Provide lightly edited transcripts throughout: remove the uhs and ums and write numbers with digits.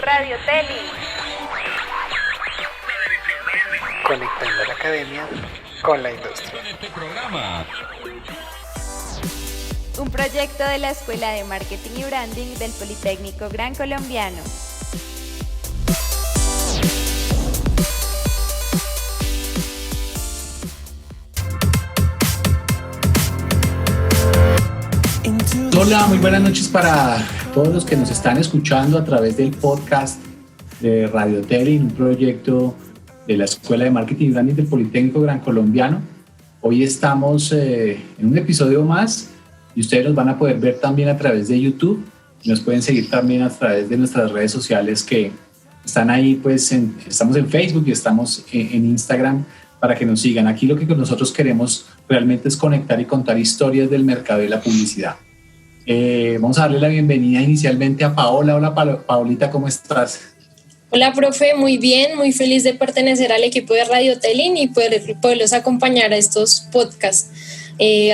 Radio Teli. Conectando la academia con la industria. Un proyecto de la Escuela de Marketing y Branding del Politécnico Gran Colombiano. Hola, muy buenas noches para todos los que nos están escuchando a través del podcast de Radio Teli, un proyecto de la Escuela de Marketing y Branding del Politécnico Gran Colombiano. Hoy estamos en un episodio más y ustedes nos van a poder ver también a través de YouTube. Nos pueden seguir también a través de nuestras redes sociales que están ahí, pues estamos en Facebook y estamos en Instagram para que nos sigan. Aquí lo que nosotros queremos realmente es conectar y contar historias del mercado y la publicidad. Vamos a darle la bienvenida inicialmente a Paola. Hola Paolita, ¿cómo estás? Hola profe, muy bien, muy feliz de pertenecer al equipo de Radio Telin y poderlos acompañar a estos podcasts.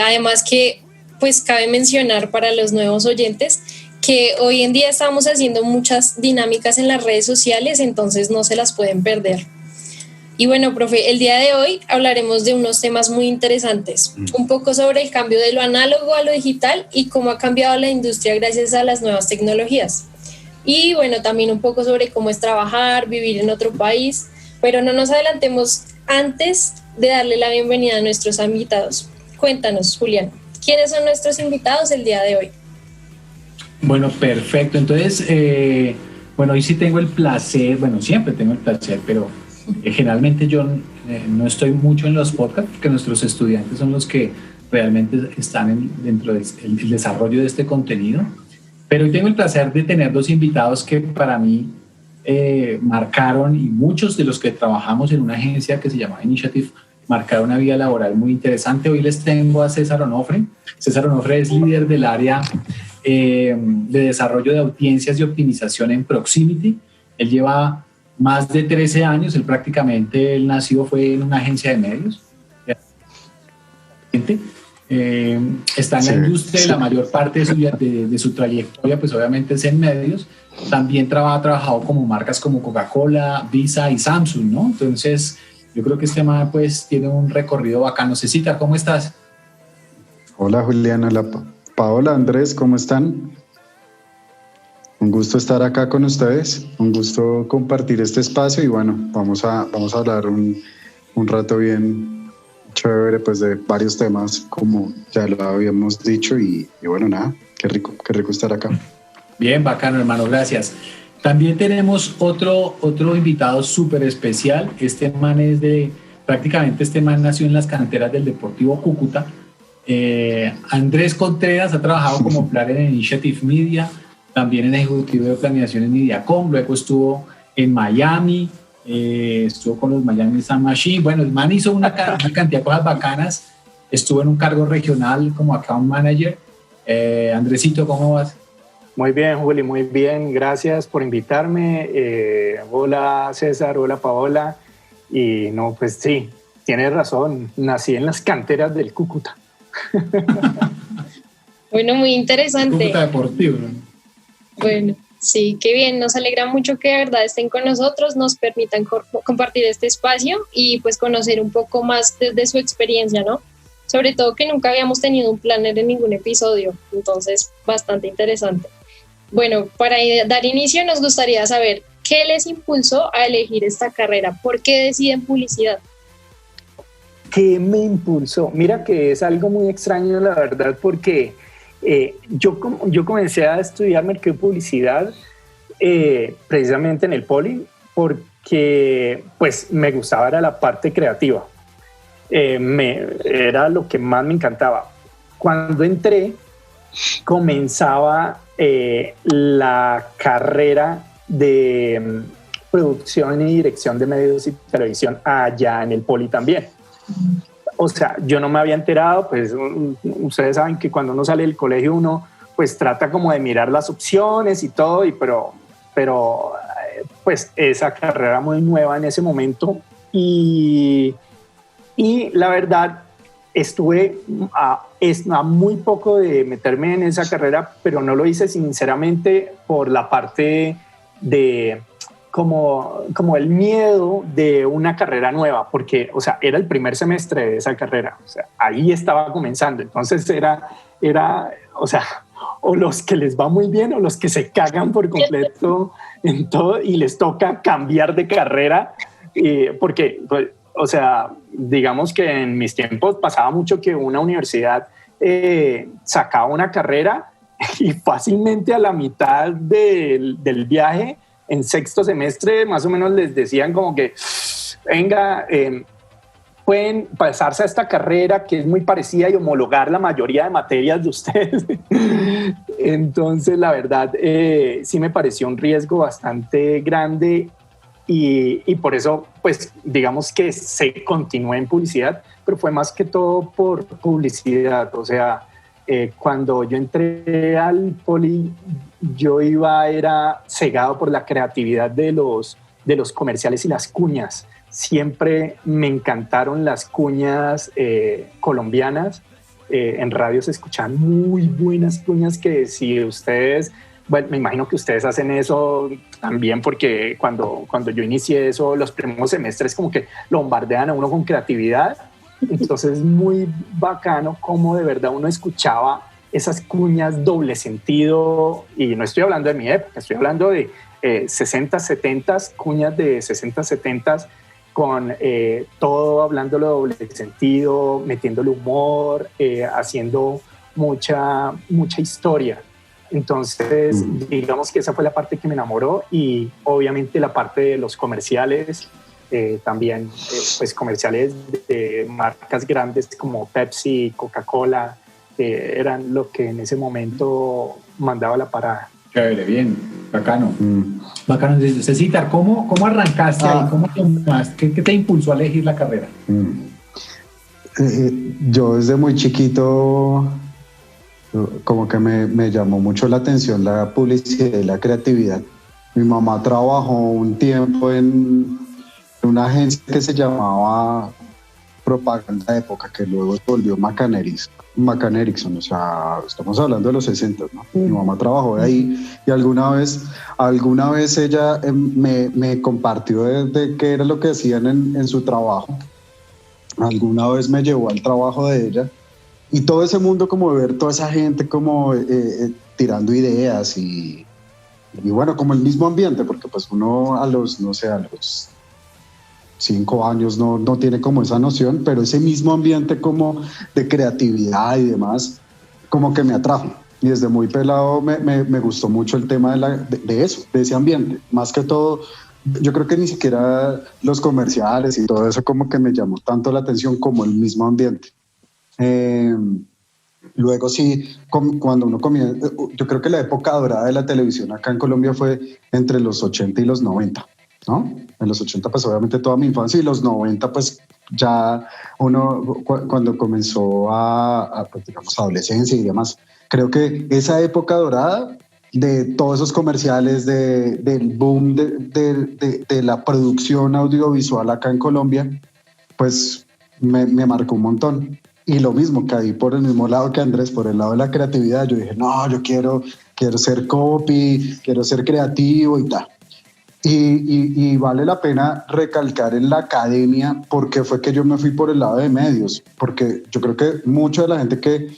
Además que pues cabe mencionar para los nuevos oyentes que hoy en día estamos haciendo muchas dinámicas en las redes sociales, entonces no se las pueden perder. Y bueno, profe, el día de hoy hablaremos de unos temas muy interesantes, un poco sobre el cambio de lo análogo a lo digital y cómo ha cambiado la industria gracias a las nuevas tecnologías. Y bueno, también un poco sobre cómo es trabajar, vivir en otro país, pero no nos adelantemos antes de darle la bienvenida a nuestros invitados. Cuéntanos, Julián, ¿quiénes son nuestros invitados el día de hoy? Bueno, perfecto. Entonces, hoy sí tengo el placer, siempre tengo el placer, pero generalmente yo no estoy mucho en los podcasts porque nuestros estudiantes son los que realmente están dentro del desarrollo de este contenido. Pero hoy tengo el placer de tener dos invitados que para mí marcaron, y muchos de los que trabajamos en una agencia que se llama Initiative, marcaron una vida laboral muy interesante. Hoy les tengo a César Onofre. César Onofre es líder del área de desarrollo de audiencias y optimización en Proximity. Él lleva más de 13 años, él nació fue en una agencia de medios. Está en la industria, la mayor parte de su trayectoria pues obviamente es en medios. También ha trabajado como marcas como Coca-Cola, Visa y Samsung, ¿no? Entonces yo creo que este tema pues tiene un recorrido bacano. Cecita, ¿cómo estás? Hola Julián, hola Paola, Andrés, ¿cómo están? Un gusto estar acá con ustedes, un gusto compartir este espacio y bueno, vamos a hablar un rato bien chévere pues de varios temas como ya lo habíamos dicho y bueno, nada, qué rico estar acá. Bien, bacano hermano, gracias. También tenemos otro invitado súper especial. Este man nació en las canteras del Deportivo Cúcuta. Andrés Contreras ha trabajado como planner en Initiative Media, también en ejecutivo de planeación en Mediacom, luego estuvo en Miami, estuvo con los Miami Sun Machine. Bueno, el man hizo una cantidad de cosas bacanas, estuvo en un cargo regional como account manager. Andresito, ¿cómo vas? Muy bien, Juli, muy bien, gracias por invitarme. Hola César, hola Paola. Y no, pues sí, tienes razón, nací en las canteras del Cúcuta. Bueno, muy interesante. Cúcuta Deportivo, ¿no? Bueno, sí, qué bien, nos alegra mucho que de verdad estén con nosotros, nos permitan compartir este espacio y pues conocer un poco más desde su experiencia, ¿no? Sobre todo que nunca habíamos tenido un planner en ningún episodio, entonces bastante interesante. Bueno, para dar inicio nos gustaría saber qué les impulsó a elegir esta carrera, ¿por qué deciden publicidad? ¿Qué me impulsó? Mira que es algo muy extraño, la verdad, porque yo comencé a estudiar mercado de publicidad precisamente en el Poli porque pues me gustaba era la parte creativa. Era lo que más me encantaba. Cuando entré, comenzaba la carrera de producción y dirección de medios y televisión allá en el Poli también. O sea, yo no me había enterado, pues ustedes saben que cuando uno sale del colegio uno pues trata como de mirar las opciones y todo, pero pues esa carrera muy nueva en ese momento y la verdad estuve a muy poco de meterme en esa carrera, pero no lo hice sinceramente por la parte como el miedo de una carrera nueva, porque, o sea, era el primer semestre de esa carrera, o sea, ahí estaba comenzando, entonces era, o sea, o los que les va muy bien o los que se cagan por completo en todo y les toca cambiar de carrera, porque, pues, o sea, digamos que en mis tiempos pasaba mucho que una universidad sacaba una carrera y fácilmente a la mitad del viaje, en sexto semestre, más o menos les decían como que, venga, pueden pasarse a esta carrera que es muy parecida y homologar la mayoría de materias de ustedes. Entonces, la verdad, sí me pareció un riesgo bastante grande y por eso, pues, digamos que se continuó en publicidad, pero fue más que todo por publicidad. O sea, cuando yo entré al Poli, yo era cegado por la creatividad de los comerciales y las cuñas. Siempre me encantaron las cuñas colombianas. En radio se escuchaban muy buenas cuñas que si ustedes, bueno, me imagino que ustedes hacen eso también, porque cuando yo inicié eso, los primeros semestres como que lo bombardean a uno con creatividad. Entonces es muy bacano cómo de verdad uno escuchaba esas cuñas doble sentido, y no estoy hablando de mi época, estoy hablando de 60, 70, cuñas de 60, 70 con todo hablándolo doble sentido, metiéndole humor, haciendo mucha historia. Entonces, digamos que esa fue la parte que me enamoró, y obviamente la parte de los comerciales, también pues comerciales de marcas grandes como Pepsi, Coca-Cola, eran lo que en ese momento mandaba la parada. Chévere, bien, bacano. Bacano. Cecitar, ¿cómo arrancaste ahí? ¿Cómo tomaste? ¿Qué te impulsó a elegir la carrera? Yo desde muy chiquito como que me llamó mucho la atención la publicidad y la creatividad. Mi mamá trabajó un tiempo en una agencia que se llamaba Propaganda Época, que luego se volvió McCann Erickson, o sea, estamos hablando de los 60, ¿no? Mi mamá trabajó de ahí, y alguna vez ella me compartió de qué era lo que hacían en su trabajo. Alguna vez me llevó al trabajo de ella, y todo ese mundo, como de ver toda esa gente como tirando ideas y bueno, como el mismo ambiente, porque pues uno a los 5 años no tiene como esa noción, pero ese mismo ambiente como de creatividad y demás, como que me atrajo. Y desde muy pelado me gustó mucho el tema de eso, de ese ambiente. Más que todo, yo creo que ni siquiera los comerciales y todo eso como que me llamó tanto la atención como el mismo ambiente. Luego sí, cuando uno comienza, yo creo que la época dorada de la televisión acá en Colombia fue entre los 80 y los 90, ¿no? En los 80 pues obviamente toda mi infancia, y los 90 pues ya uno cuando comenzó pues, digamos, adolescencia y demás. Creo que esa época dorada de todos esos comerciales, del boom de la producción audiovisual acá en Colombia, pues me marcó un montón. Y lo mismo, que ahí por el mismo lado que Andrés, por el lado de la creatividad, yo dije, no, yo quiero ser copy, quiero ser creativo y tal. Y vale la pena recalcar en la academia porque fue que yo me fui por el lado de medios, porque yo creo que mucha de la gente que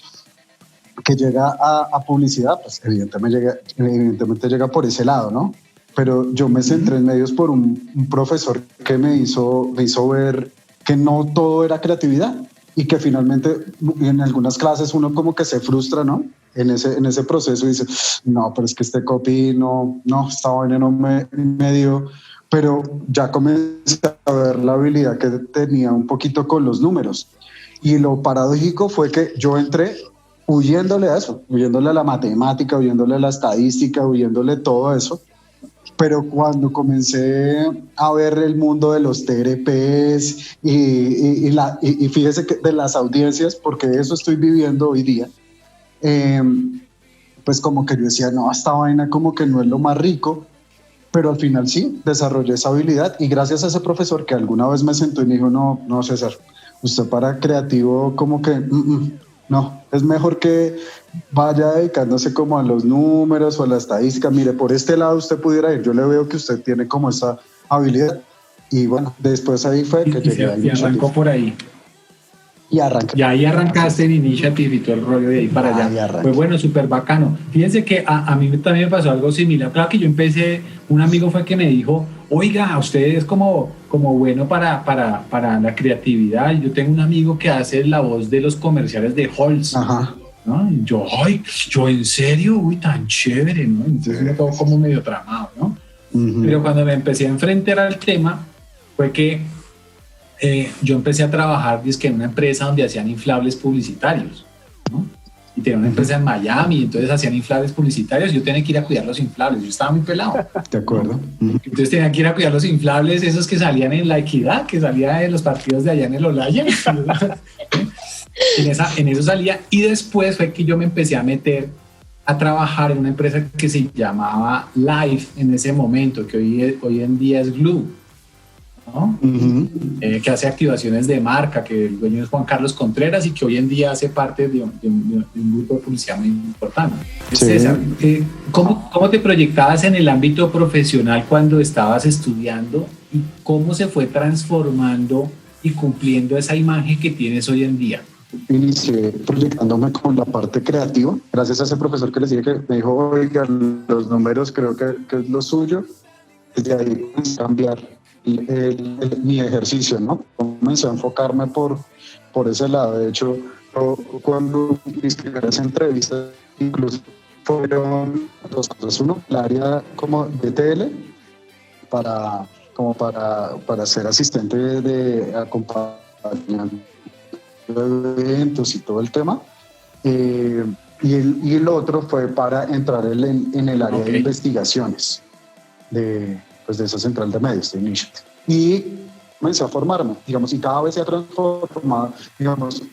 llega a publicidad, pues evidentemente llega por ese lado, ¿no? Pero yo me centré en medios por un profesor que me hizo ver que no todo era creatividad, y que finalmente en algunas clases uno como que se frustra, ¿no? En ese proceso, y dice, no, pero es que este copy no, esta vaina no me dio. Pero ya comencé a ver la habilidad que tenía un poquito con los números. Y lo paradójico fue que yo entré huyéndole a eso, huyéndole a la matemática, huyéndole a la estadística, huyéndole todo eso. Pero cuando comencé a ver el mundo de los TRPs y fíjese que de las audiencias, porque eso estoy viviendo hoy día, pues como que yo decía, no, esta vaina como que no es lo más rico, pero al final sí, desarrollé esa habilidad, y gracias a ese profesor que alguna vez me sentó y me dijo, no César, usted para creativo como que no, es mejor que vaya dedicándose como a los números o a la estadística. Mire, por este lado usted pudiera ir, yo le veo que usted tiene como esa habilidad. Y bueno, después ahí fue que llegué a Y arrancó por ahí. Y arranca. Y ahí arrancaste en Initiative y todo el rollo de ahí para allá. Pues bueno, súper bacano. Fíjense que a mí también me pasó algo similar. Claro que yo empecé, un amigo fue que me dijo, oiga, usted es como bueno para la creatividad. Yo tengo un amigo que hace la voz de los comerciales de Halls. Ajá. ¿No? Y yo en serio, uy, tan chévere, ¿no? Entonces me quedó como medio tramado, ¿no? Uh-huh. Pero cuando me empecé a enfrentar al tema, fue que yo empecé a trabajar en una empresa donde hacían inflables publicitarios, ¿no? Y tenía una empresa en Miami, entonces hacían inflables publicitarios, yo tenía que ir a cuidar los inflables, yo estaba muy pelado. De acuerdo. ¿No? Entonces tenía que ir a cuidar los inflables, esos que salían en La Equidad, que salían de los partidos de allá en el Olaya. En eso salía, y después fue que yo me empecé a meter a trabajar en una empresa que se llamaba Life en ese momento, que hoy en día es Glue, ¿no? Uh-huh. Que hace activaciones de marca, que el dueño es Juan Carlos Contreras y que hoy en día hace parte de un grupo de publicidad muy importante. Sí. César, ¿cómo te proyectabas en el ámbito profesional cuando estabas estudiando y cómo se fue transformando y cumpliendo esa imagen que tienes hoy en día? Inicié proyectándome con la parte creativa, gracias a ese profesor que les dije, que me dijo, oiga, los números creo que es lo suyo. Desde ahí comencé a cambiar mi ejercicio, ¿no? Comencé a enfocarme por ese lado. De hecho, cuando mis primeras entrevistas incluso fueron dos cosas. Uno, el área como de TL, para ser asistente de acompañamiento de eventos y todo el tema, y el otro fue para entrar en el área de investigaciones de esa central de medios de Initiative, y comencé a formarme, digamos, y cada vez se ha transformado, digamos,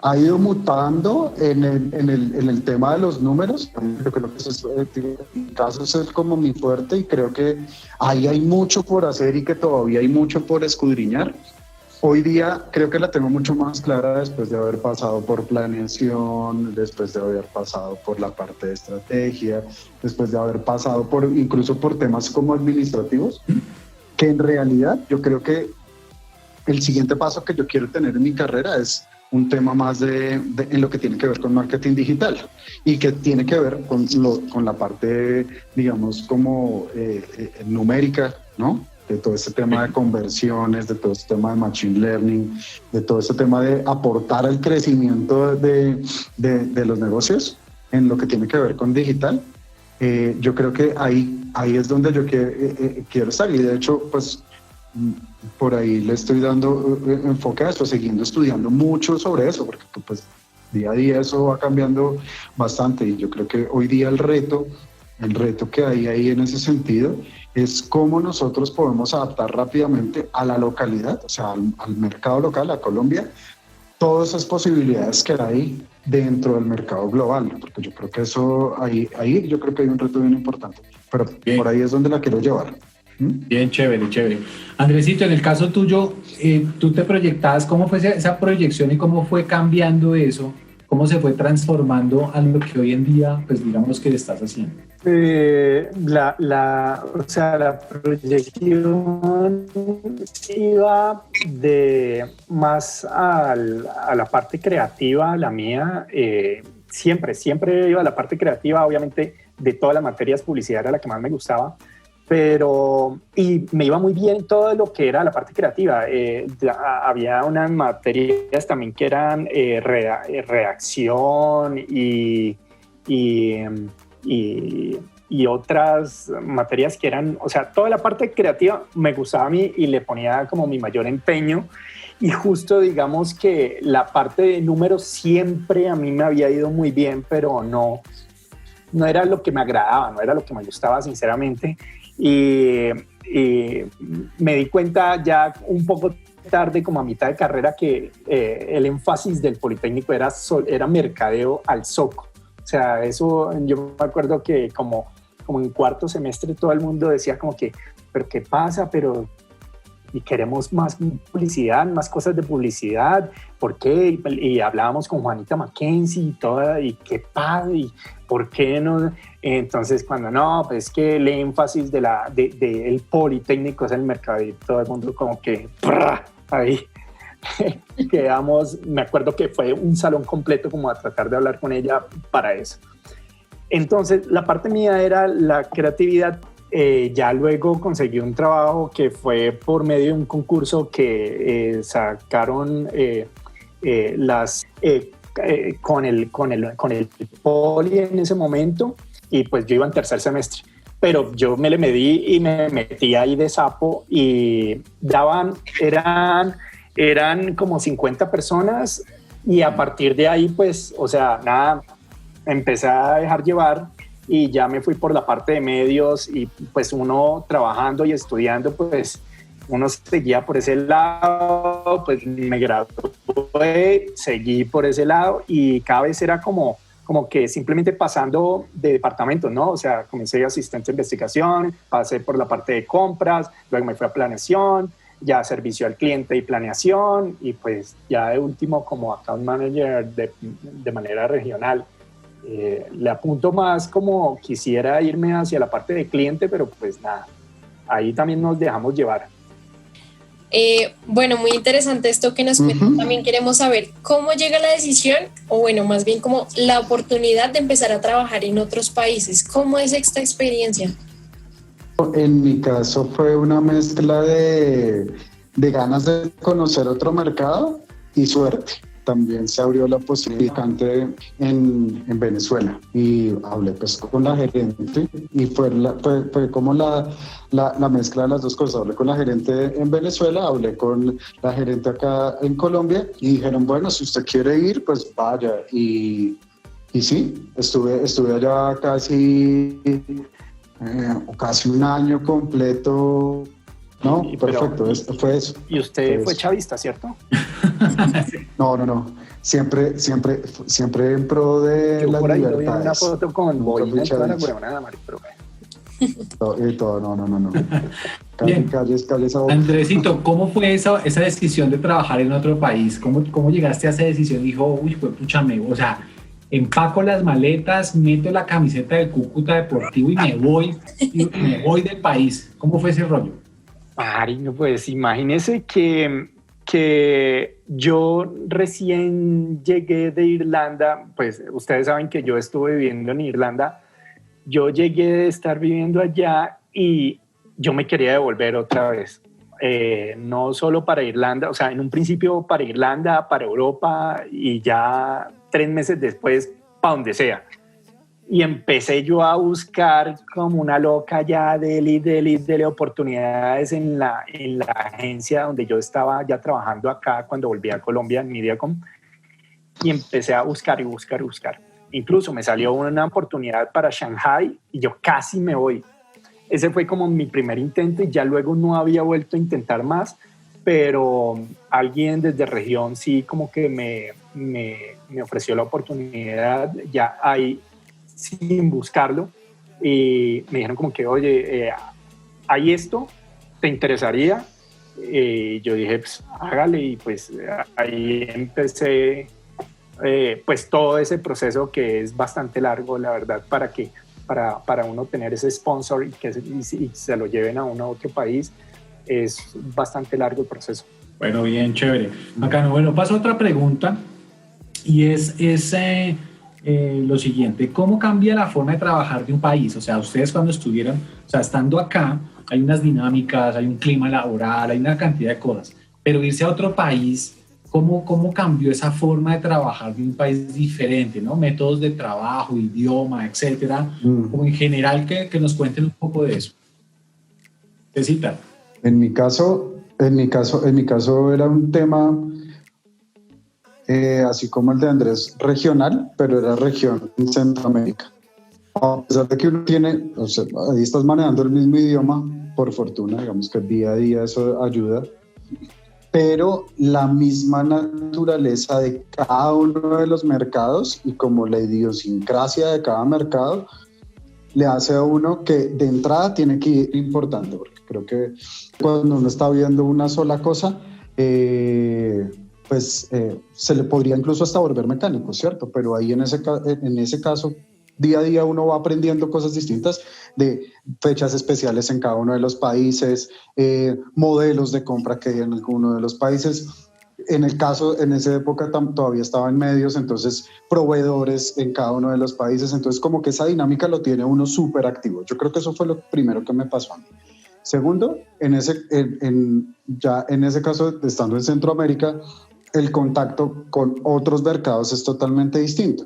ha ido mutando en el tema de los números. Yo creo que en mi caso es como mi fuerte, y creo que ahí hay mucho por hacer y que todavía hay mucho por escudriñar. Hoy día creo que la tengo mucho más clara después de haber pasado por planeación, después de haber pasado por la parte de estrategia, después de haber pasado incluso por temas como administrativos, que en realidad yo creo que el siguiente paso que yo quiero tener en mi carrera es un tema más en lo que tiene que ver con marketing digital y que tiene que ver con la parte, digamos, como numérica, ¿no? De todo este tema de conversiones, de todo este tema de machine learning, de todo este tema de aportar al crecimiento de los negocios en lo que tiene que ver con digital. Yo creo que ahí es donde yo quiero estar, y de hecho, pues por ahí le estoy dando enfoque a eso, siguiendo estudiando mucho sobre eso, porque pues día a día eso va cambiando bastante, y yo creo que hoy día el reto que hay ahí en ese sentido es cómo nosotros podemos adaptar rápidamente a la localidad, o sea, al mercado local, a Colombia, todas esas posibilidades que hay dentro del mercado global, porque yo creo que eso, ahí yo creo que hay un reto bien importante, pero bien, por ahí es donde la quiero llevar. Bien, chévere, chévere. Andresito, en el caso tuyo, tú te proyectabas, ¿cómo fue esa proyección y cómo fue cambiando eso? ¿Cómo se fue transformando a lo que hoy en día, pues digamos que le estás haciendo? O sea, la proyección iba de más a la parte creativa, la mía. Siempre iba a la parte creativa, obviamente de todas las materias, publicidad era la que más me gustaba, y me iba muy bien todo lo que era la parte creativa. Había unas materias también que eran redacción y otras materias que eran, o sea, toda la parte creativa me gustaba a mí y le ponía como mi mayor empeño, y justo digamos que la parte de números siempre a mí me había ido muy bien, pero no era lo que me agradaba, no era lo que me gustaba sinceramente, y me di cuenta ya un poco tarde, como a mitad de carrera, que el énfasis del Politécnico era mercadeo al zoco. O sea, eso yo me acuerdo que como en cuarto semestre todo el mundo decía como que, ¿pero qué pasa? Pero y queremos más publicidad, más cosas de publicidad. ¿Por qué? Y hablábamos con Juanita Mackenzie y toda, y qué padre, y ¿por qué no? Entonces, cuando no, pues es que el énfasis del Politécnico es el mercado, y todo el mundo como que ahí quedamos. Me acuerdo que fue un salón completo como a tratar de hablar con ella para eso. Entonces, la parte mía era la creatividad. Ya luego conseguí un trabajo que fue por medio de un concurso que sacaron con el Poli en ese momento, y pues yo iba en tercer semestre, pero yo me le medí y me metí ahí de sapo, y eran como 50 personas, y a partir de ahí pues, o sea, nada, empecé a dejar llevar y ya me fui por la parte de medios, y pues uno trabajando y estudiando, pues uno seguía por ese lado, pues me gradué, seguí por ese lado, y cada vez era como que simplemente pasando de departamentos, ¿no? O sea, comencé asistente de investigación, pasé por la parte de compras, luego me fui a planeación, ya servicio al cliente y planeación, y pues ya de último como account manager de manera regional. Le apunto más como quisiera irme hacia la parte de cliente, pero pues nada, ahí también nos dejamos llevar. Bueno, muy interesante esto que nos cuentan. También queremos saber cómo llega la decisión, o bueno, más bien como la oportunidad de empezar a trabajar en otros países. ¿Cómo es esta experiencia? En mi caso fue una mezcla de ganas de conocer otro mercado y suerte. También se abrió la posibilidad en Venezuela, y hablé pues con la gerente, y fue como la mezcla de las dos cosas. Hablé con la gerente en Venezuela, hablé con la gerente acá en Colombia, y dijeron, bueno, si usted quiere ir, pues vaya. Y sí, estuve allá casi un año completo. No, perfecto, fue eso. ¿Y usted fue chavista, cierto? No. Siempre en pro de yo las por ahí libertades. vi una foto con Boina y toda la huevonada, Mari, pero no. Bien. Calles a boca. Andresito, ¿cómo fue esa decisión de trabajar en otro país? ¿Cómo llegaste a esa decisión? Dijo, uy, pues púchame, o sea, empaco las maletas, meto la camiseta del Cúcuta Deportivo y me voy del país. ¿Cómo fue ese rollo? Mari, pues imagínese que yo recién llegué de Irlanda. Pues ustedes saben que yo estuve viviendo en Irlanda. Yo llegué de estar viviendo allá y yo me quería devolver otra vez. No solo para Irlanda, o sea, en un principio para Irlanda, para Europa, y ya 3 meses después para donde sea. Y empecé yo a buscar como una loca ya de oportunidades en la agencia donde yo estaba ya trabajando acá cuando volví a Colombia en Mediacom, y empecé a buscar. Incluso me salió una oportunidad para Shanghai y yo casi me voy. Ese fue como mi primer intento, y ya luego no había vuelto a intentar más, pero alguien desde región sí como que me ofreció la oportunidad ya ahí sin buscarlo, y me dijeron como que, oye, ¿hay esto? ¿Te interesaría? Yo dije, pues hágale, y pues ahí empecé pues todo ese proceso, que es bastante largo, la verdad, para uno tener ese sponsor y que se lo lleven a uno a otro país, es bastante largo el proceso. Bueno, bien, chévere. Bacano. Bueno, paso a otra pregunta, y es lo siguiente: ¿cómo cambia la forma de trabajar de un país? O sea, ustedes cuando estuvieron, o sea, estando acá, hay unas dinámicas, hay un clima laboral, hay una cantidad de cosas, pero irse a otro país, ¿cómo cambió esa forma de trabajar de un país diferente, ¿no? Métodos de trabajo, idioma, etcétera. Como en general, que nos cuenten un poco de eso. ¿Qué cita? En mi caso era un tema así como el de Andrés, regional, pero era región en Centroamérica. A pesar de que uno tiene, o sea, ahí estás manejando el mismo idioma, por fortuna, digamos que día a día eso ayuda, pero la misma naturaleza de cada uno de los mercados y como la idiosincrasia de cada mercado le hace a uno que de entrada tiene que ir importando, porque Creo que cuando uno está viendo una sola cosa, se le podría incluso hasta volver mecánico, ¿cierto? Pero ahí en ese caso, día a día uno va aprendiendo cosas distintas de fechas especiales en cada uno de los países, modelos de compra que hay en alguno de los países. En esa época todavía estaba en medios, entonces proveedores en cada uno de los países, entonces como que esa dinámica lo tiene uno súper activo. Yo creo que eso fue lo primero que me pasó a mí. Segundo, ya en ese caso, estando en Centroamérica, el contacto con otros mercados es totalmente distinto.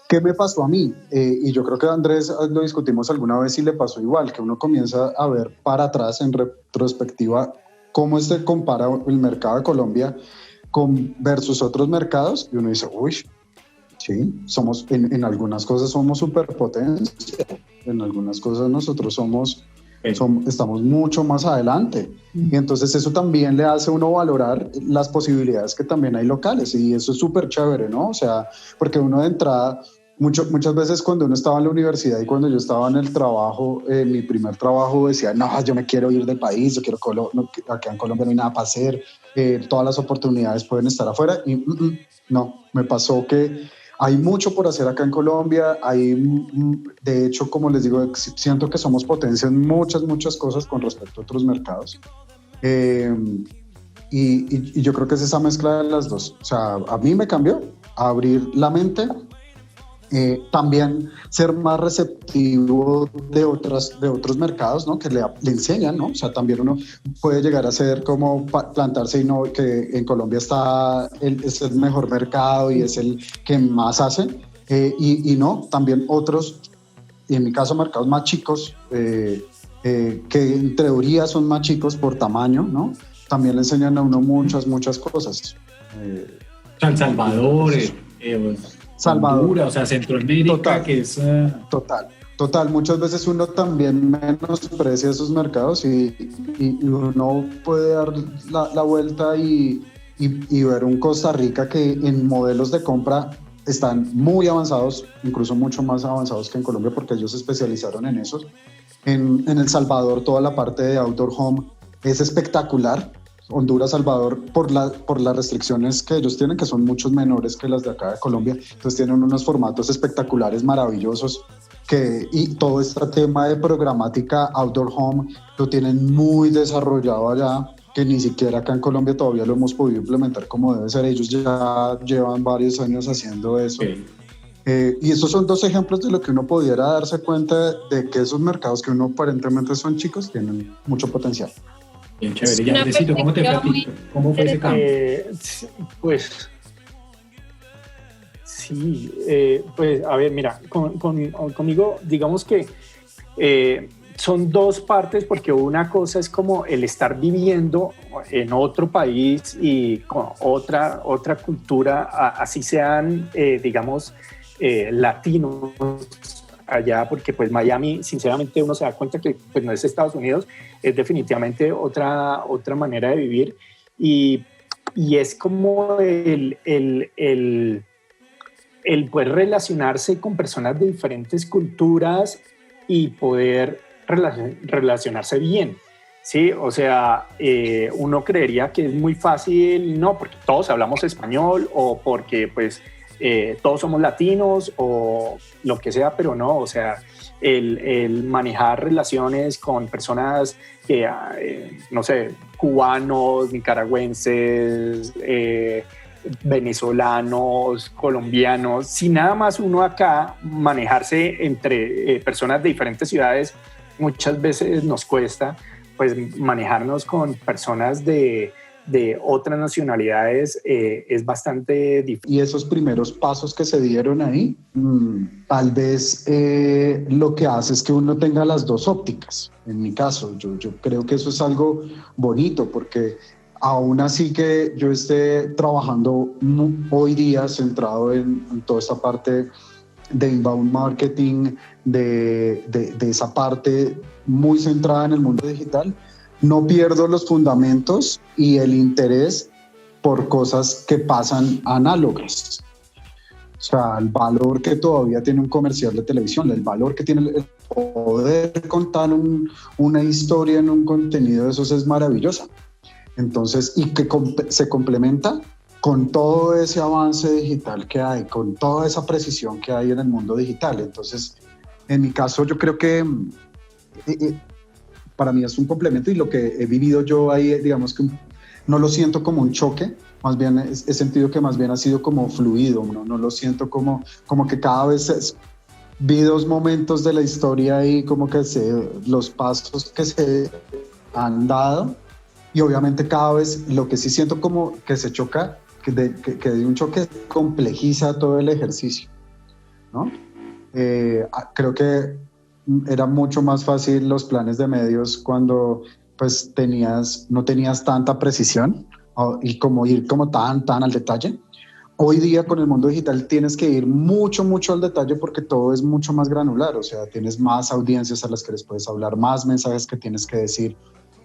¿Qué me pasó a mí? Y yo creo que Andrés lo discutimos alguna vez y le pasó igual, que uno comienza a ver para atrás en retrospectiva cómo se compara el mercado de Colombia versus otros mercados y uno dice, uy, sí, en algunas cosas somos superpotencia, en algunas cosas nosotros estamos mucho más adelante. Y entonces eso también le hace a uno valorar las posibilidades que también hay locales y eso es súper chévere, ¿no? O sea, porque uno de entrada, muchas veces cuando uno estaba en la universidad y cuando yo estaba en el trabajo, mi primer trabajo decía, no, yo me quiero ir del país, yo quiero acá en Colombia no hay nada para hacer, todas las oportunidades pueden estar afuera y no, me pasó que hay mucho por hacer acá en Colombia, de hecho, como les digo, siento que somos potencia en muchas cosas con respecto a otros mercados. Y yo creo que es esa mezcla de las dos. O sea, a mí me cambió a abrir la mente, también ser más receptivo de otros mercados, ¿no? Que le enseñan, ¿no? O sea, también uno puede llegar a ser como plantarse y no que en Colombia es el mejor mercado y es el que más hace, y no, también otros, y en mi caso mercados más chicos, que en teoría son más chicos por tamaño, ¿no? También le enseñan a uno muchas cosas. San Salvador, Honduras, o sea, Centroamérica, total, que es... Total, muchas veces uno también menosprecia esos mercados y uno puede dar la vuelta y ver un Costa Rica que en modelos de compra están muy avanzados, incluso mucho más avanzados que en Colombia porque ellos se especializaron en eso. En El Salvador toda la parte de outdoor home es espectacular. Honduras, Salvador, por las restricciones que ellos tienen, que son muchos menores que las de acá de Colombia, entonces tienen unos formatos espectaculares, maravillosos, y todo este tema de programática outdoor home lo tienen muy desarrollado allá, que ni siquiera acá en Colombia todavía lo hemos podido implementar como debe ser. Ellos ya llevan varios años haciendo eso. Okay. Y estos son dos ejemplos de lo que uno pudiera darse cuenta de que esos mercados que uno aparentemente son chicos tienen mucho potencial. Bien chévere. Ya, Andresito, ¿cómo te fue a ti? ¿Cómo fue ese cambio? Pues sí, pues a ver, mira, conmigo digamos que son dos partes, porque una cosa es como el estar viviendo en otro país y con otra cultura, así sean, digamos, latinos allá, porque pues Miami, sinceramente, uno se da cuenta que pues no es Estados Unidos, es definitivamente otra manera de vivir y es como el poder relacionarse con personas de diferentes culturas y poder relacionarse bien, ¿sí? O sea, uno creería que es muy fácil, no, porque todos hablamos español o porque pues todos somos latinos o lo que sea, pero no, o sea, el manejar relaciones con personas que, no sé, cubanos, nicaragüenses, venezolanos, colombianos, si nada más uno acá manejarse entre personas de diferentes ciudades, muchas veces nos cuesta pues manejarnos con personas de otras nacionalidades, es bastante difícil. Y esos primeros pasos que se dieron ahí, tal vez lo que hace es que uno tenga las dos ópticas. En mi caso, yo creo que eso es algo bonito, porque aún así que yo esté trabajando hoy día centrado en toda esta parte de inbound marketing, de esa parte muy centrada en el mundo digital, no pierdo los fundamentos y el interés por cosas que pasan análogas. O sea, el valor que todavía tiene un comercial de televisión, el valor que tiene poder contar una historia en un contenido de esos es maravillosa. Entonces, y que se complementa con todo ese avance digital que hay, con toda esa precisión que hay en el mundo digital. Entonces, en mi caso, yo creo que para mí es un complemento, y lo que he vivido yo ahí, digamos que no lo siento como un choque, más bien he sentido que más bien ha sido como fluido, no lo siento como que cada vez vi dos momentos de la historia ahí, como que los pasos que se han dado, y obviamente cada vez lo que sí siento como que se choca, que de un choque complejiza todo el ejercicio, ¿no? Creo que era mucho más fácil los planes de medios cuando pues no tenías tanta precisión y como ir como tan al detalle. Hoy día con el mundo digital tienes que ir mucho al detalle porque todo es mucho más granular, o sea, tienes más audiencias a las que les puedes hablar, más mensajes que tienes que decir,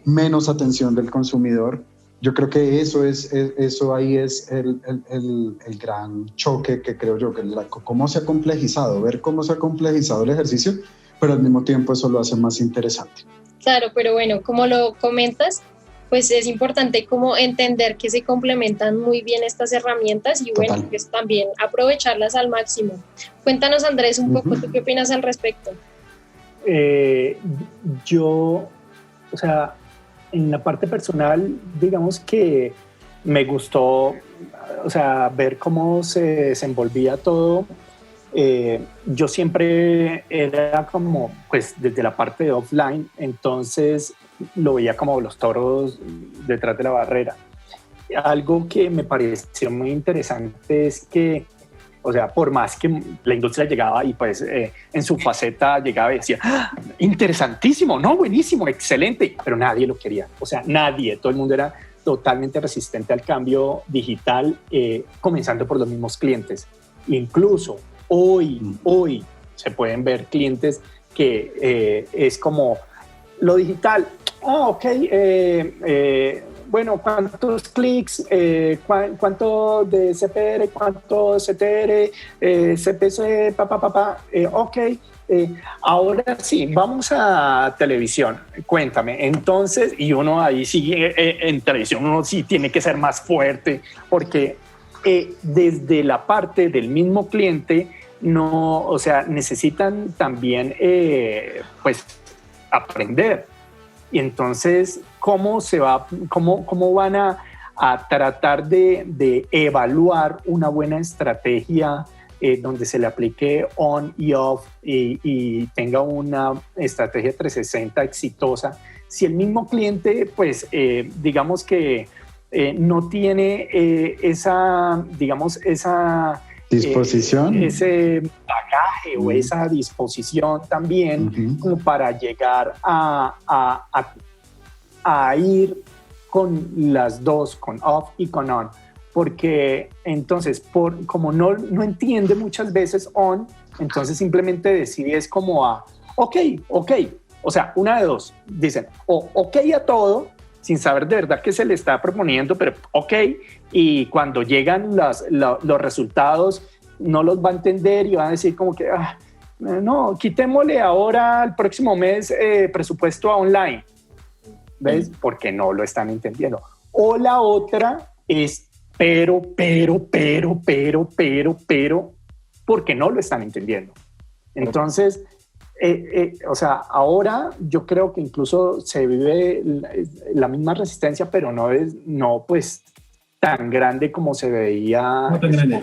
menos atención del consumidor. Yo creo que eso ahí es el gran choque que creo yo, que cómo se ha complejizado, ver cómo se ha complejizado el ejercicio, pero al mismo tiempo eso lo hace más interesante. Claro, pero bueno, como lo comentas, pues es importante como entender que se complementan muy bien estas herramientas y bueno, pues también aprovecharlas al máximo. Cuéntanos, Andrés, un poco, ¿tú qué opinas al respecto? Yo, o sea, en la parte personal, digamos que me gustó, o sea, ver cómo se desenvolvía todo. Yo siempre era como, pues desde la parte de offline, entonces lo veía como los toros detrás de la barrera. Algo que me pareció muy interesante es que, o sea, por más que la industria llegaba y pues en su faceta llegaba y decía, ¡ah, interesantísimo, no, buenísimo, excelente, pero nadie lo quería, o sea, nadie, todo el mundo era totalmente resistente al cambio digital, comenzando por los mismos clientes. Incluso hoy se pueden ver clientes que es como lo digital, bueno, ¿cuántos clics? ¿Cuánto de CPR? ¿Cuánto CTR? CPC, ahora sí, vamos a televisión. Cuéntame. Entonces, y uno ahí sigue en televisión, uno sí tiene que ser más fuerte, porque desde la parte del mismo cliente, no, o sea, necesitan también, pues, aprender. Y entonces, ¿cómo van a tratar de evaluar una buena estrategia donde se le aplique on y off y tenga una estrategia 360 exitosa? Si el mismo cliente, pues, digamos que no tiene esa disposición, ese bagaje o esa disposición también como para llegar a ir con las dos, con off y con on, porque entonces como no entiende muchas veces on, entonces simplemente decide es como ok, o sea, una de dos, dicen ok a todo sin saber de verdad qué se le está proponiendo, pero ok, y cuando llegan los resultados no los va a entender y va a decir como que no, quitémosle ahora el próximo mes presupuesto a online, ¿ves? Porque no lo están entendiendo. O la otra es pero, porque no lo están entendiendo. Entonces, o sea, ahora yo creo que incluso se vive la misma resistencia, pero no pues tan grande como se veía. No tan grande.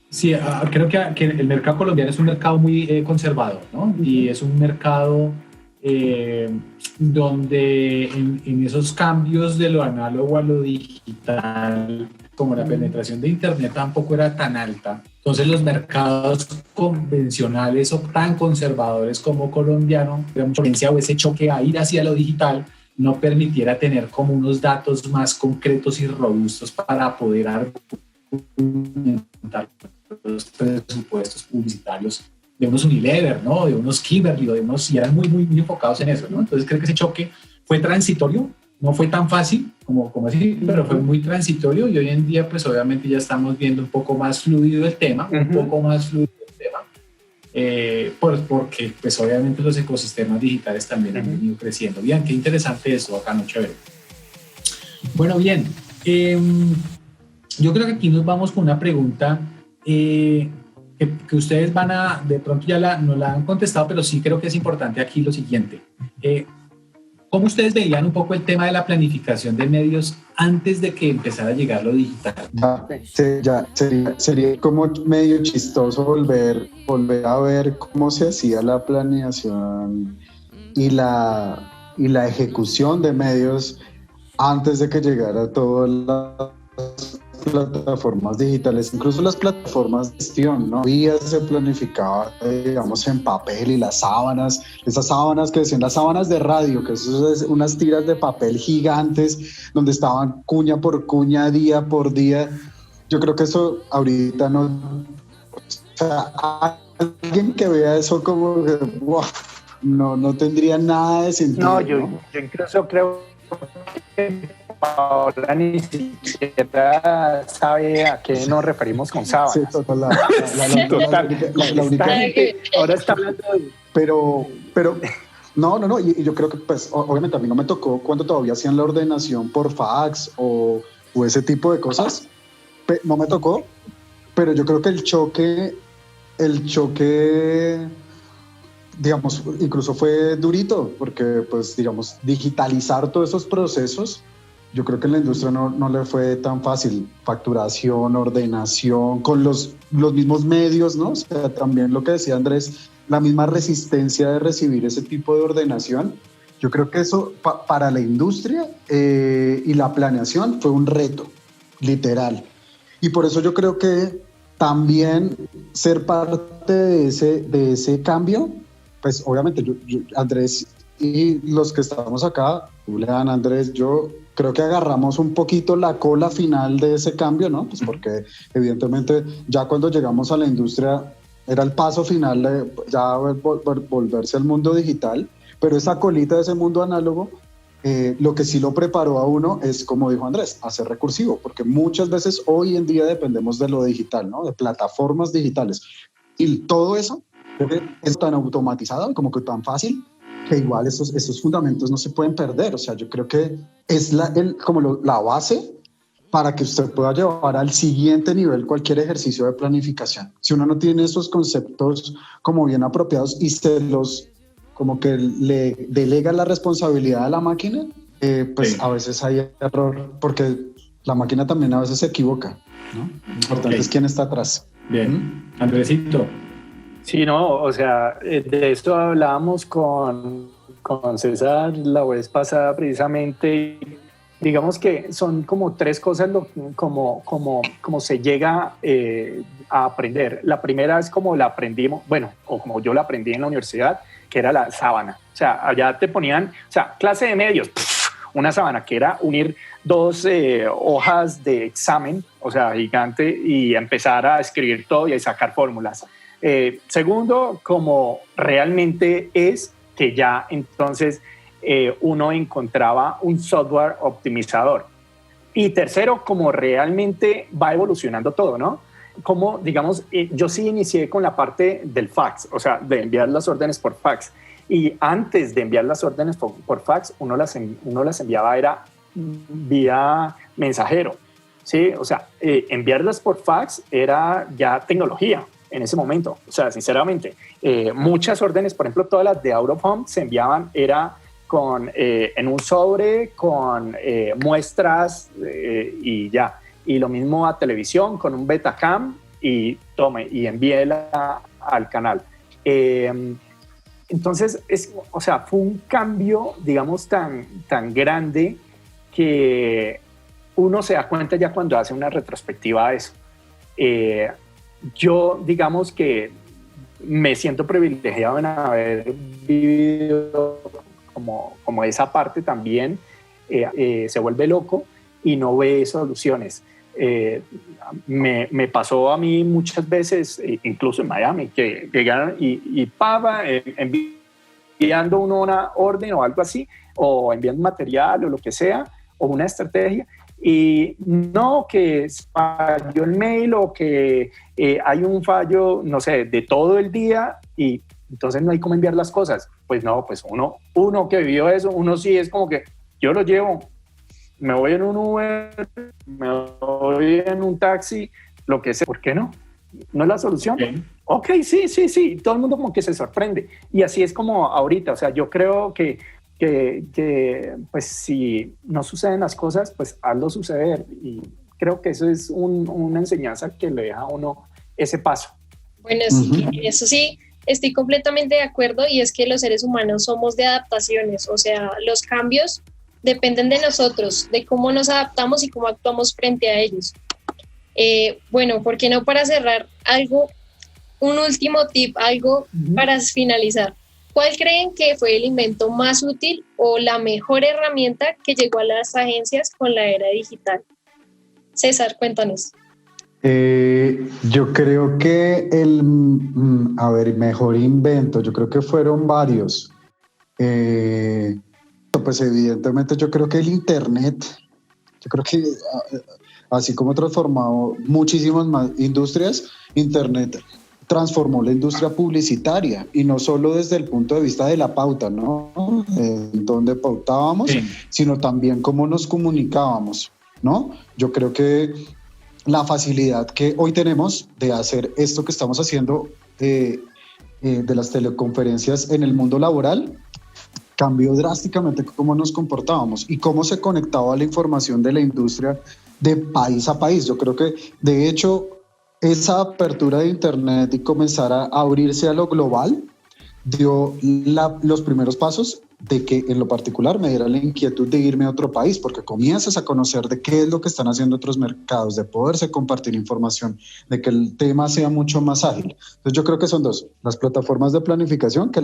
Sí, creo que el mercado colombiano es un mercado muy conservador, ¿no? Y es un mercado donde en esos cambios de lo análogo a lo digital, como la penetración de Internet tampoco era tan alta, entonces los mercados convencionales o tan conservadores como colombiano, la influencia o ese choque a ir hacia lo digital no permitiera tener como unos datos más concretos y robustos para poder argumentar los presupuestos publicitarios de unos Unilever, ¿no? De unos Kimberly, y eran muy enfocados en eso, ¿no? Entonces creo que ese choque fue transitorio, no fue tan fácil como así, pero fue muy transitorio, y hoy en día pues obviamente ya estamos viendo un poco más fluido el tema, porque pues obviamente los ecosistemas digitales también han venido creciendo. Bien, qué interesante eso, acá no chévere. Bueno, bien, yo creo que aquí nos vamos con una pregunta que ustedes van a, de pronto ya no la han contestado, pero sí creo que es importante aquí lo siguiente. ¿Cómo ustedes veían un poco el tema de la planificación de medios antes de que empezara a llegar lo digital? Sería como medio chistoso volver a ver cómo se hacía la planeación y la ejecución de medios antes de que llegara todas las plataformas digitales, incluso las plataformas de gestión, ¿no? Se planificaba, digamos, en papel y las sábanas, esas sábanas que decían las sábanas de radio, que eso es unas tiras de papel gigantes donde estaban cuña por cuña, día por día. Yo creo que eso ahorita no... O sea, alguien que vea eso como que, wow, no tendría nada de sentido. No, yo incluso creo que Paola ni siquiera sabe a qué nos referimos con sábanas. Sí, total. La única gente ahora está hablando de... Pero no, y yo creo que pues obviamente a mí no me tocó cuando todavía hacían la ordenación por fax o ese tipo de cosas, no me tocó, pero yo creo que el choque, digamos, incluso fue durito, porque pues digamos, digitalizar todos esos procesos, yo creo que en la industria no le fue tan fácil. Facturación, ordenación, con los mismos medios, ¿no? O sea, también lo que decía Andrés, la misma resistencia de recibir ese tipo de ordenación. Yo creo que eso para la industria y la planeación fue un reto, literal. Y por eso yo creo que también ser parte de ese cambio, pues obviamente yo, Andrés y los que estamos acá, Julián, Andrés, yo creo que agarramos un poquito la cola final de ese cambio, ¿no? Pues porque evidentemente ya cuando llegamos a la industria era el paso final de ya volverse al mundo digital, pero esa colita de ese mundo análogo, lo que sí lo preparó a uno es, como dijo Andrés, hacer recursivo, porque muchas veces hoy en día dependemos de lo digital, ¿no? De plataformas digitales. Y todo eso es tan automatizado, como que tan fácil, que igual esos fundamentos no se pueden perder. O sea, yo creo que es la base para que usted pueda llevar al siguiente nivel cualquier ejercicio de planificación. Si uno no tiene esos conceptos como bien apropiados y como que le delega la responsabilidad a la máquina, pues sí, a veces hay error, porque la máquina también a veces se equivoca, ¿no? Lo importante es quién está atrás. Bien, Andresito. Sí, no, o sea, de esto hablábamos con César la vez pasada precisamente. Digamos que son como tres cosas como se llega a aprender. La primera es como la aprendimos, bueno, o como yo la aprendí en la universidad, que era la sábana. O sea, allá te ponían, o sea, clase de medios, una sábana que era unir dos hojas de examen, o sea, gigante, y empezar a escribir todo y a sacar fórmulas. Segundo, como realmente es que ya entonces uno encontraba un software optimizador. Y tercero, como realmente va evolucionando todo, ¿no? Como, digamos, yo sí inicié con la parte del fax, o sea, de enviar las órdenes por fax. Y antes de enviar las órdenes por fax, uno las enviaba era vía mensajero, ¿sí? O sea, enviarlas por fax era ya tecnología en ese momento. O sea, sinceramente, muchas órdenes, por ejemplo, todas las de Out of Home se enviaban, era en un sobre con muestras y ya. Y lo mismo a televisión con un Betacam y envíela al canal. Entonces, o sea, fue un cambio, digamos, tan grande que uno se da cuenta ya cuando hace una retrospectiva de eso. Yo, digamos que me siento privilegiado en haber vivido como esa parte también. Se vuelve loco y no ve soluciones. Me pasó a mí muchas veces, incluso en Miami, que llegaron y enviando uno una orden o algo así, o enviando material o lo que sea, o una estrategia, Y no que falló el mail o que hay un fallo, no sé, de todo el día y entonces no hay cómo enviar las cosas. Pues no, pues uno que vivió eso, uno sí es como que yo lo llevo, me voy en un Uber, me voy en un taxi, lo que sea. ¿Por qué no? ¿No es la solución? Ok, sí. Todo el mundo como que se sorprende. Y así es como ahorita. O sea, yo creo que pues si no suceden las cosas, pues hazlo suceder. Y creo que eso es una enseñanza que le deja a uno ese paso. Bueno, sí, eso sí, estoy completamente de acuerdo y es que los seres humanos somos de adaptaciones, o sea, los cambios dependen de nosotros, de cómo nos adaptamos y cómo actuamos frente a ellos. Bueno, ¿por qué no para cerrar un último tip, algo para finalizar? ¿Cuál creen que fue el invento más útil o la mejor herramienta que llegó a las agencias con la era digital? César, cuéntanos. Yo creo que mejor invento, yo creo que fueron varios. Pues evidentemente yo creo que el Internet, yo creo que así como ha transformado muchísimas más industrias, Internet transformó la industria publicitaria y no solo desde el punto de vista de la pauta, ¿no? Donde pautábamos, sino también cómo nos comunicábamos, ¿no? Yo creo que la facilidad que hoy tenemos de hacer esto que estamos haciendo de las teleconferencias en el mundo laboral cambió drásticamente cómo nos comportábamos y cómo se conectaba la información de la industria de país a país. Yo creo que, de hecho, esa apertura de Internet y comenzar a abrirse a lo global dio los primeros pasos de que en lo particular me diera la inquietud de irme a otro país, porque comienzas a conocer de qué es lo que están haciendo otros mercados, de poderse compartir información, de que el tema sea mucho más ágil. Entonces yo creo que son dos, las plataformas de planificación que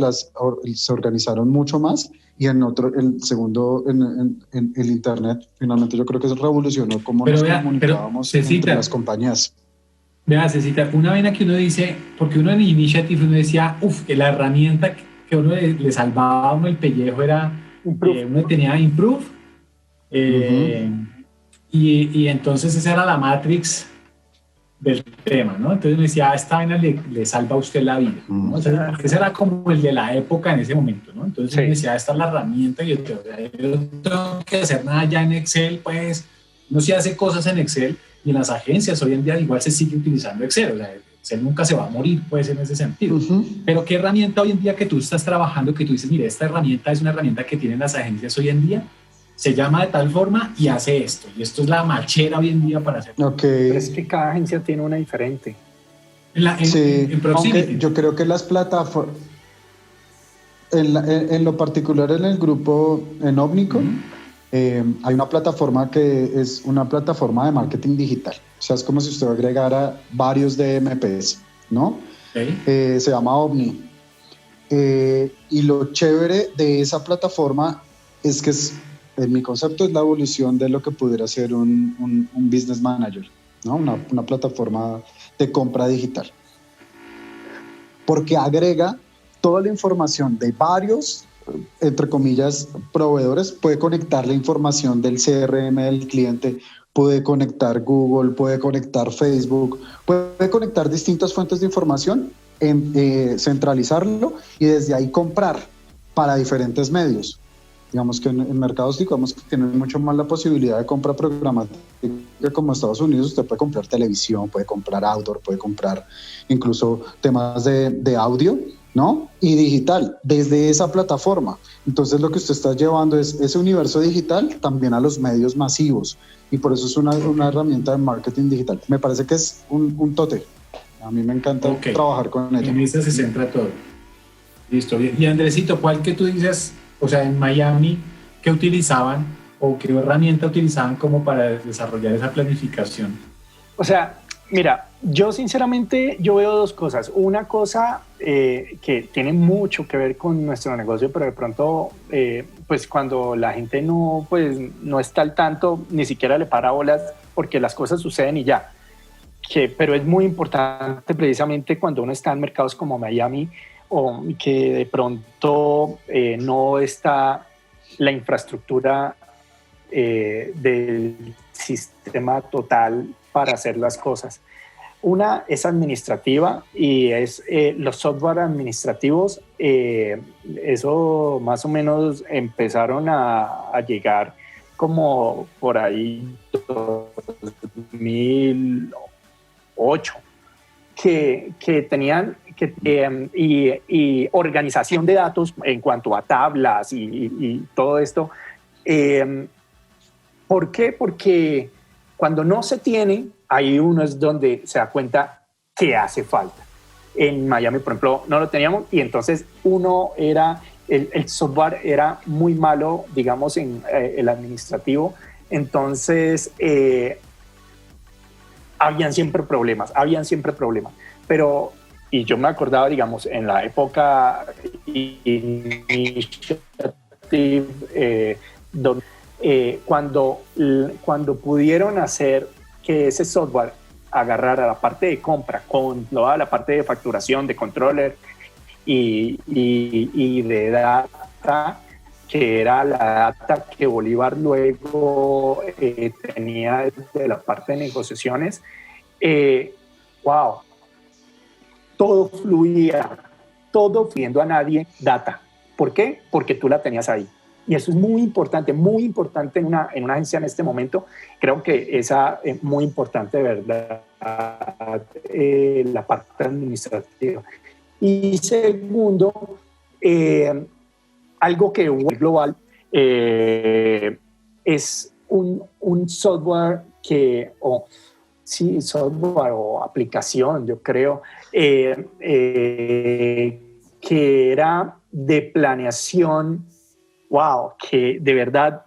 se organizaron mucho más y el segundo, en el Internet, finalmente yo creo que eso revolucionó cómo nos comunicábamos entre las compañías. Vea, Cecita, una vaina que uno dice, porque uno en Initiative uno decía, la herramienta que uno le salvaba a uno el pellejo era, uno tenía Improve, y entonces esa era la Matrix del tema, ¿no? Entonces uno decía, esta vaina le salva a usted la vida, ¿no? O sea, porque ese era como el de la época en ese momento, ¿no? Entonces uno decía, esta es la herramienta y yo no tengo que hacer nada ya en Excel, pues, uno sí hace cosas en Excel. Y en las agencias hoy en día igual se sigue utilizando Excel, o sea, Excel nunca se va a morir, pues, en ese sentido. Pero ¿qué herramienta hoy en día que tú estás trabajando, que tú dices, mire, esta herramienta es una herramienta que tienen las agencias hoy en día, se llama de tal forma y hace esto, y esto es la machera hoy en día para hacerlo? Pero es que cada agencia tiene una diferente. En Proximity. Yo creo que las plataformas, en lo particular en el grupo, en Omnicom, hay una plataforma que es una plataforma de marketing digital. O sea, es como si usted agregara varios DMPs, ¿no? Se llama Omni. Y lo chévere de esa plataforma es que en mi concepto es la evolución de lo que pudiera ser un business manager, ¿no? Una plataforma de compra digital. Porque agrega toda la información de varios, entre comillas, proveedores, puede conectar la información del CRM del cliente, puede conectar Google, puede conectar Facebook, puede conectar distintas fuentes de información, centralizarlo y desde ahí comprar para diferentes medios. Digamos que en mercados, digamos, que tienen mucho más la posibilidad de compra programática como Estados Unidos. Usted puede comprar televisión, puede comprar outdoor, puede comprar incluso temas de audio, ¿no? Y digital, desde esa plataforma. Entonces lo que usted está llevando es ese universo digital también a los medios masivos, y por eso es una herramienta de marketing digital. Me parece que es un tote. A mí me encanta trabajar con ella. En esa se centra todo. Listo, bien. Y Andresito, ¿cuál que tú dices, o sea, en Miami, qué utilizaban o qué herramienta utilizaban como para desarrollar esa planificación? O sea, mira, yo sinceramente yo veo dos cosas. Una cosa que tiene mucho que ver con nuestro negocio, pero de pronto, pues cuando la gente no está al tanto, ni siquiera le para bolas porque las cosas suceden y ya. Pero es muy importante precisamente cuando uno está en mercados como Miami, o que de pronto no está la infraestructura del sistema total para hacer las cosas. Una es administrativa y es los software administrativos, eso más o menos empezaron a llegar como por ahí 2008, que tenían y organización de datos en cuanto a tablas y todo esto. ¿Por qué? Porque cuando no se tiene, ahí uno es donde se da cuenta que hace falta. En Miami, por ejemplo, no lo teníamos y entonces el software era muy malo, digamos, en el administrativo. Entonces, habían siempre problemas. Pero, y yo me acordaba, digamos, en la época cuando pudieron hacer que ese software agarrara la parte de compra con toda la parte de facturación, de controller y de data, que era la data que Bolívar luego tenía de la parte de negociaciones. ¡Wow! Todo fluía, todo fluyendo a nadie, data. ¿Por qué? Porque tú la tenías ahí. Y eso es muy importante en una agencia en este momento. Creo que esa es muy importante, de verdad, la parte administrativa. Y segundo, algo que global es un software software o aplicación, yo creo, que era de planeación. Wow, que de verdad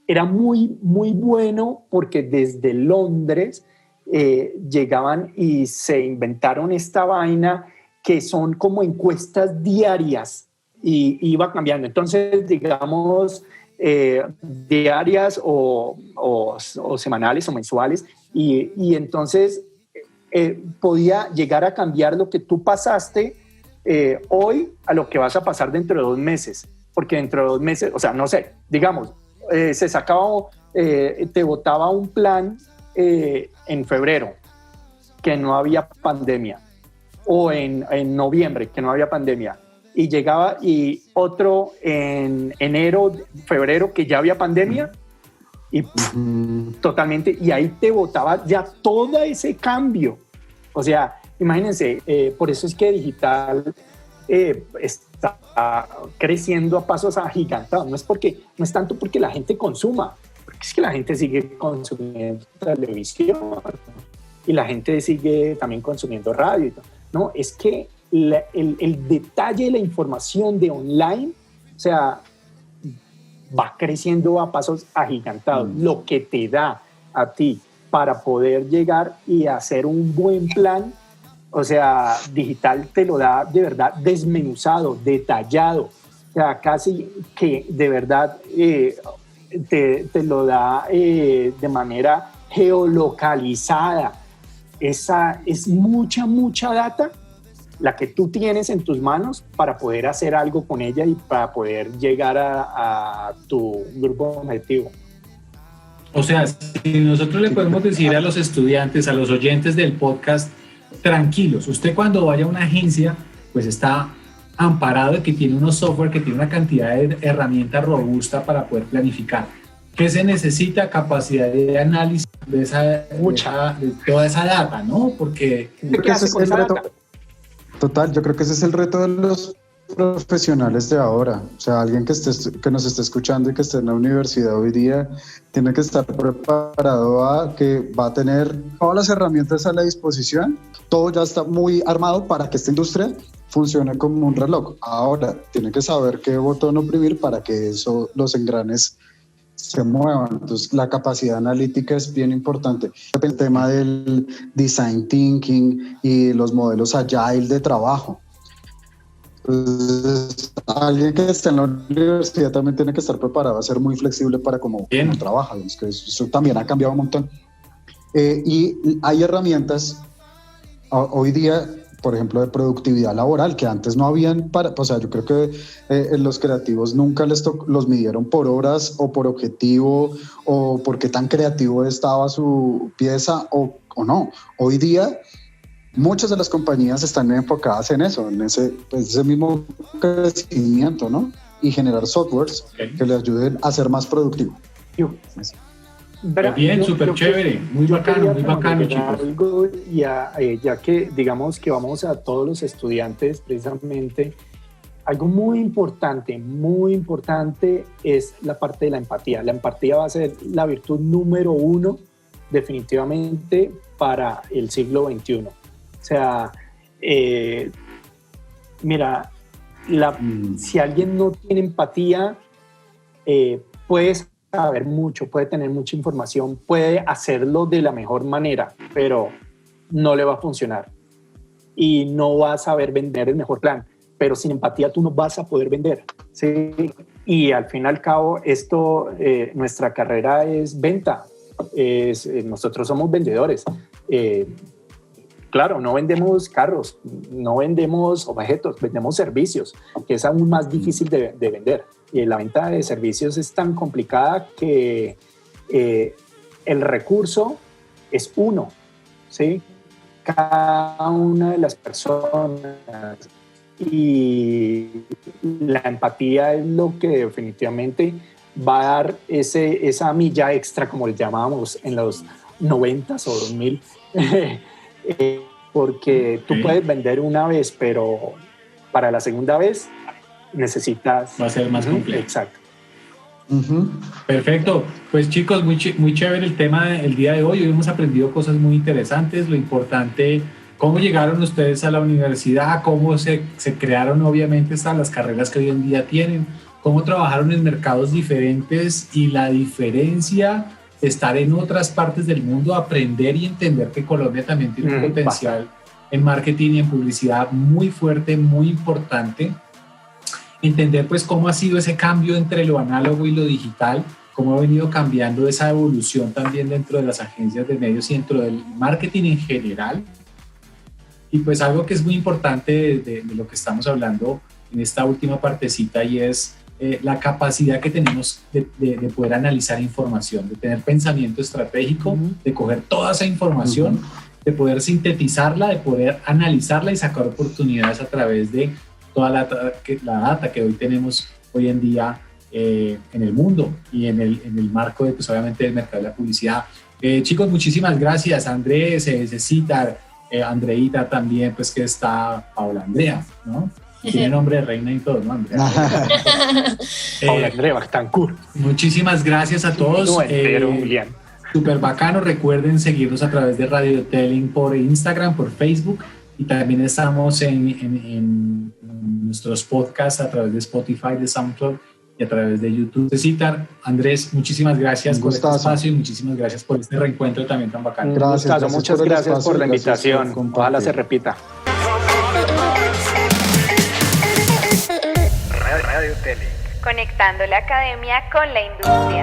era muy, muy bueno, porque desde Londres llegaban y se inventaron esta vaina que son como encuestas diarias y iba cambiando. Entonces, digamos, diarias o semanales o mensuales y entonces podía llegar a cambiar lo que tú pasaste hoy a lo que vas a pasar dentro de 2 meses. Porque dentro de 2 meses, o sea, no sé, digamos, se sacaba, te votaba un plan en febrero, que no había pandemia, o en noviembre, que no había pandemia, y llegaba y otro en enero, febrero, que ya había pandemia, y totalmente, y ahí te votaba ya todo ese cambio. O sea, imagínense, por eso es que digital está creciendo a pasos agigantados. No es tanto porque la gente consuma, porque es que la gente sigue consumiendo televisión y la gente sigue también consumiendo radio. No, es que el detalle de la información de online, o sea, va creciendo a pasos agigantados. Lo que te da a ti para poder llegar y hacer un buen plan, o sea, digital te lo da de verdad desmenuzado, detallado, o sea, casi que de verdad te lo da de manera geolocalizada. Esa es mucha data la que tú tienes en tus manos para poder hacer algo con ella y para poder llegar a tu grupo objetivo. O sea, si nosotros le podemos decir a los estudiantes, a los oyentes del podcast, tranquilos, usted cuando vaya a una agencia, pues está amparado de que tiene unos software, que tiene una cantidad de herramientas robustas para poder planificar. ¿Qué se necesita? Capacidad de análisis de toda esa data, ¿no? Porque creo que ese es el reto. Total, yo creo que ese es el reto de los profesionales de ahora. O sea, alguien que nos esté escuchando y que esté en la universidad hoy día tiene que estar preparado a que va a tener todas las herramientas a la disposición. Todo ya está muy armado para que esta industria funcione como un reloj. Ahora tiene que saber qué botón oprimir para que los engranes se muevan. Entonces, la capacidad analítica es bien importante. El tema del design thinking y los modelos agile de trabajo. Entonces, alguien que esté en la universidad también tiene que estar preparado a ser muy flexible para cómo trabaja. Es que eso también ha cambiado un montón. Y hay herramientas hoy día por ejemplo, de productividad laboral, que antes no habían, o sea, yo creo que los creativos nunca los midieron por horas o por objetivo o por qué tan creativo estaba su pieza o no. Hoy día muchas de las compañías están enfocadas en eso, en ese mismo crecimiento, ¿no? Y generar softwares que les ayuden a ser más productivo. Bien, súper chévere, muy bacano, chicos. Algo, ya que digamos que vamos a todos los estudiantes, precisamente, algo muy importante es la parte de la empatía. La empatía va a ser la virtud número 1 definitivamente para el siglo XXI. O sea, mira, si alguien no tiene empatía, puede saber mucho, puede tener mucha información, puede hacerlo de la mejor manera, pero no le va a funcionar y no va a saber vender el mejor plan. Pero sin empatía tú no vas a poder vender, ¿sí? Y al fin y al cabo nuestra carrera es venta, nosotros somos vendedores. Claro, no vendemos carros, no vendemos objetos, vendemos servicios, que es aún más difícil de vender. Y la venta de servicios es tan complicada que el recurso es uno, ¿sí? Cada una de las personas. Y la empatía es lo que definitivamente va a dar esa milla extra, como le llamábamos en los 90s o 2000, porque tú puedes vender una vez, pero para la segunda vez necesitas... Va a ser más complejo. Exacto. Perfecto. Pues chicos, muy chévere el tema del día de hoy. Hoy hemos aprendido cosas muy interesantes, lo importante... ¿Cómo llegaron ustedes a la universidad? ¿Cómo se crearon obviamente las carreras que hoy en día tienen? ¿Cómo trabajaron en mercados diferentes y la diferencia de estar en otras partes del mundo, aprender y entender que Colombia también tiene un potencial en marketing y en publicidad muy fuerte, muy importante? Entender pues cómo ha sido ese cambio entre lo análogo y lo digital, cómo ha venido cambiando esa evolución también dentro de las agencias de medios y dentro del marketing en general. Y pues algo que es muy importante de lo que estamos hablando en esta última partecita y es la capacidad que tenemos de poder analizar información, de tener pensamiento estratégico, de coger toda esa información, de poder sintetizarla, de poder analizarla y sacar oportunidades a través de toda la data que hoy tenemos hoy en día en el mundo y en el marco de, pues obviamente, del mercado de la publicidad. Chicos, muchísimas gracias. Andrés, Cecitar, Andreita también, pues que está Paola Andrea, ¿no? Tiene nombre de reina y todo, ¿no? Andrea. Paola Andrea Bachtancourt. Muchísimas gracias a todos. Julián. Súper bacano. Recuerden seguirnos a través de Radiotelling por Instagram, por Facebook, y también estamos en nuestros podcasts a través de Spotify, de SoundCloud y a través de YouTube. Cecitar, Andrés, muchísimas gracias por este espacio y muchísimas gracias por este reencuentro también tan bacano. Gracias, muchas gracias por la invitación. Ojalá se repita. Radio Telling. Conectando la academia con la industria.